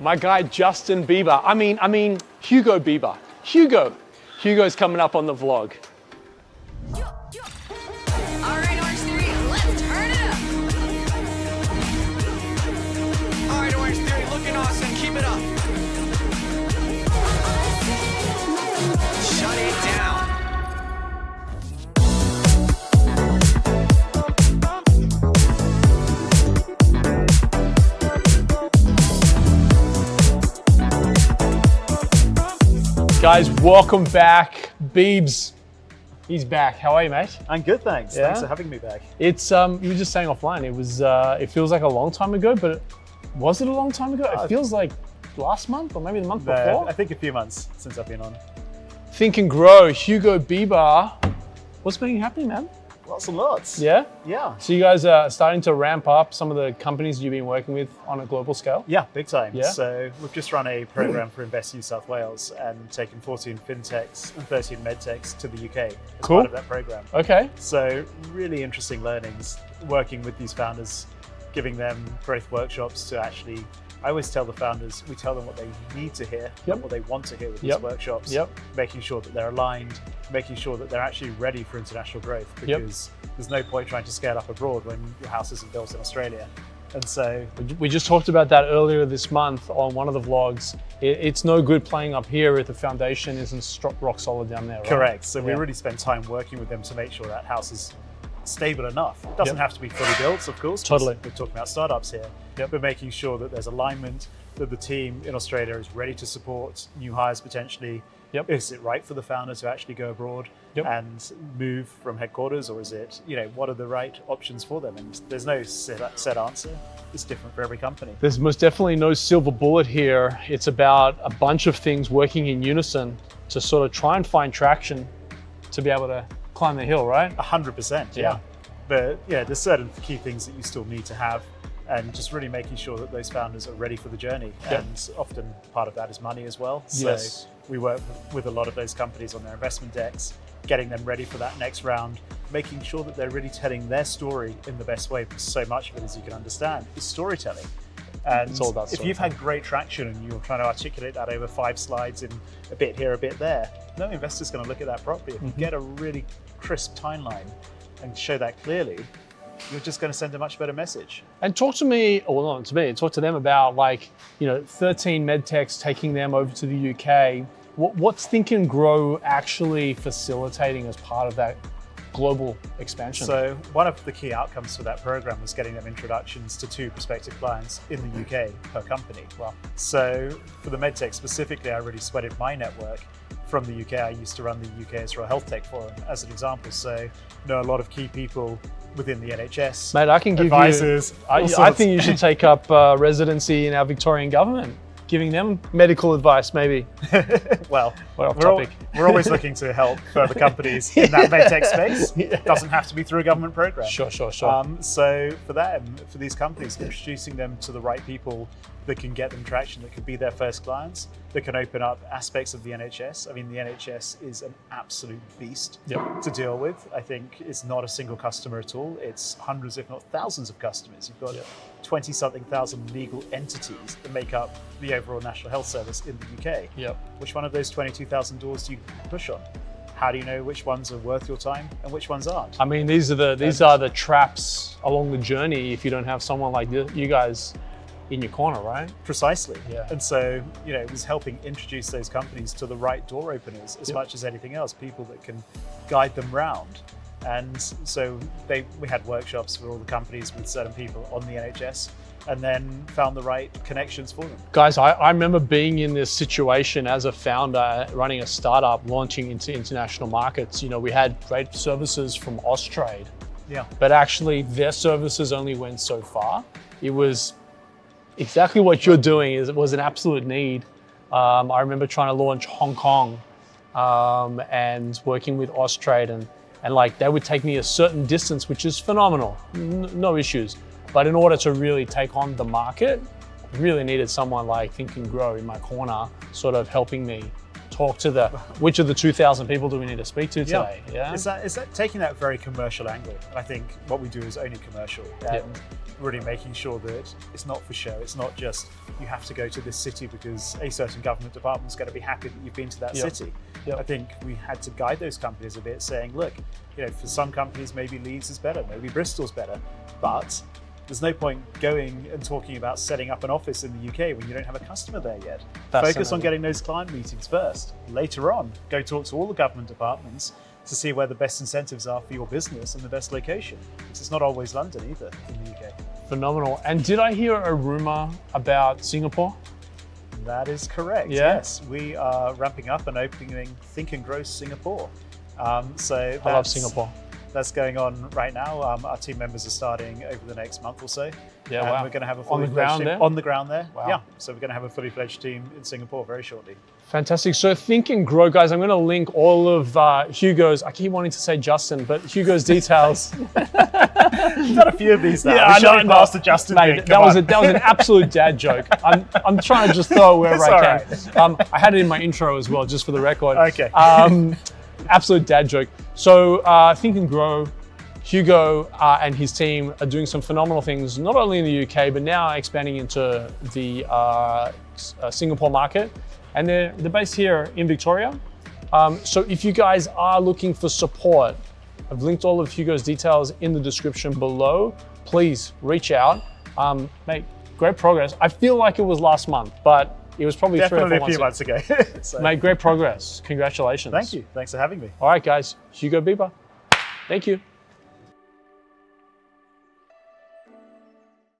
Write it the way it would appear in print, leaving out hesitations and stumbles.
My guy Justin Bieber. I mean Hugo Bieber. Hugo's coming up on the vlog. All right, Orange Theory, let's turn it up. All right, Orange Theory, looking awesome. Keep it up. Shut it down. Guys, welcome back. Biebs, he's back. How are you, mate? I'm good, thanks. Yeah? Thanks for having me back. It's you were just saying offline. It was. It feels like a long time ago, but was it a long time ago? It feels like last month or maybe the month before. I think a few months since I've been on. Think and Grow, Hugo Bieber. What's been happening, man? Lots and lots. Yeah. Yeah. So you guys are starting to ramp up some of the companies you've been working with on a global scale. Yeah, big time. Yeah? So we've just run a program for Invest New South Wales and taken 14 fintechs and 13 medtechs to the UK as Cool. part of that program. Okay. So really interesting learnings, working with these founders, giving them growth workshops to actually, I always tell the founders, we tell them what they need to hear, Yep. not what they want to hear with these Yep. workshops, Yep. making sure that they're aligned, making sure that they're actually ready for international growth, because there's no point trying to scale up abroad when your house isn't built in Australia. And so, We just talked about that earlier this month on one of the vlogs. It's no good playing up here if the foundation isn't rock solid down there, right? correct. So we Yeah. really spend time working with them to make sure that house is stable enough. It doesn't Yep. have to be fully built, of course. Totally. We're talking about startups here, Yep. but making sure that there's alignment, that the team in Australia is ready to support new hires potentially. Yep. Is it right for the founder to actually go abroad Yep. and move from headquarters, or is it, what are the right options for them? And there's no set answer. It's different for every company. There's most definitely no silver bullet here. It's about a bunch of things working in unison to sort of try and find traction to be able to climb the hill, right? 100%, Yeah. yeah. But yeah, there's certain key things that you still need to have, and just really making sure that those founders are ready for the journey. Yep. And often part of that is money as well. So Yes. we work with a lot of those companies on their investment decks, getting them ready for that next round, making sure that they're really telling their story in the best way, because so much of it, as you can understand, is storytelling. And It's all about if you've storytelling. had great traction and you're trying to articulate that over 5 slides in a bit here, a bit there, no investor's going to look at that properly. If you get a really crisp timeline and show that clearly, you're just going to send a much better message. And talk to me, or not to me, talk to them about 13 medtechs, taking them over to the UK. What's Think and Grow actually facilitating as part of that global expansion? So one of the key outcomes for that program was getting them introductions to 2 prospective clients in the UK per company. Wow. So for the medtech specifically, I really sweated my network from the UK. I used to run the UK Israel Health Tech Forum as an example. So know a lot of key people within the NHS. Mate, I can give advisors, all I sorts. think you should take up residency in our Victorian government, giving them medical advice maybe. Well, We're off we're topic. we're always looking to help further companies in that medtech space. Yeah. Doesn't have to be through a government program. Sure. So for them, for these companies, introducing them to the right people that can get them traction, that could be their first clients, that can open up aspects of the NHS. I mean, the NHS is an absolute beast Yep. to deal with. I think it's not a single customer at all. It's hundreds, if not thousands of customers. You've got Yep. 20-something thousand legal entities that make up the overall National Health Service in the UK. Yep. Which one of those 22,000 doors do you push on? How do you know which ones are worth your time and which ones aren't? I mean, these are the traps along the journey if you don't have someone like you guys in your corner, right? Precisely. Yeah. And so, it was helping introduce those companies to the right door openers as Yep. much as anything else, people that can guide them round. And so we had workshops for all the companies with certain people on the NHS, and then found the right connections for them. Guys, I remember being in this situation as a founder, running a startup, launching into international markets. We had great services from Austrade, Yeah. but actually their services only went so far. It was exactly what you're doing. It was an absolute need. I remember trying to launch Hong Kong and working with Austrade, and they would take me a certain distance, which is phenomenal, no issues. But in order to really take on the market, I really needed someone like Think and Grow in my corner, sort of helping me talk to which of the 2,000 people do we need to speak to today? Yeah. Is that taking that very commercial angle? And I think what we do is only commercial, and really making sure that it's not for show. It's not just you have to go to this city because a certain government department's going to be happy that you've been to that city. I think we had to guide those companies a bit, saying, look, for some companies maybe Leeds is better, maybe Bristol's better, but there's no point going and talking about setting up an office in the UK when you don't have a customer there yet. Focus on getting those client meetings first. Later on, go talk to all the government departments to see where the best incentives are for your business and the best location. Because it's not always London either in the UK. Phenomenal. And did I hear a rumor about Singapore? That is correct. Yeah? Yes, we are ramping up and opening Think and Grow Singapore. I love Singapore. That's going on right now. Our team members are starting over the next month or so. Yeah, and wow. we're going to have a On the fully ground fledged there? team on the ground there. Wow. Yeah, so we're going to have a fully fledged team in Singapore very shortly. Fantastic. So Think and Grow, guys, I'm going to link all of Hugo's, I keep wanting to say Justin, but Hugo's details. We've done a few of these now. Yeah, We're I showing know. past the Justin Mate, thing. that was an absolute dad joke. I'm trying to just throw it wherever It's I can. I had it in my intro as well, just for the record. Okay. Absolute dad joke. So Think and Grow, Hugo and his team are doing some phenomenal things, not only in the UK, but now expanding into the Singapore market. And they're based here in Victoria. So if you guys are looking for support, I've linked all of Hugo's details in the description below. Please reach out. Mate, great progress. I feel like it was last month, but it was probably Definitely 3 or 4 a few months ago. So, Mate, great progress. Congratulations. thank you. Thanks for having me. All right, guys. Hugo Bieber. Thank you.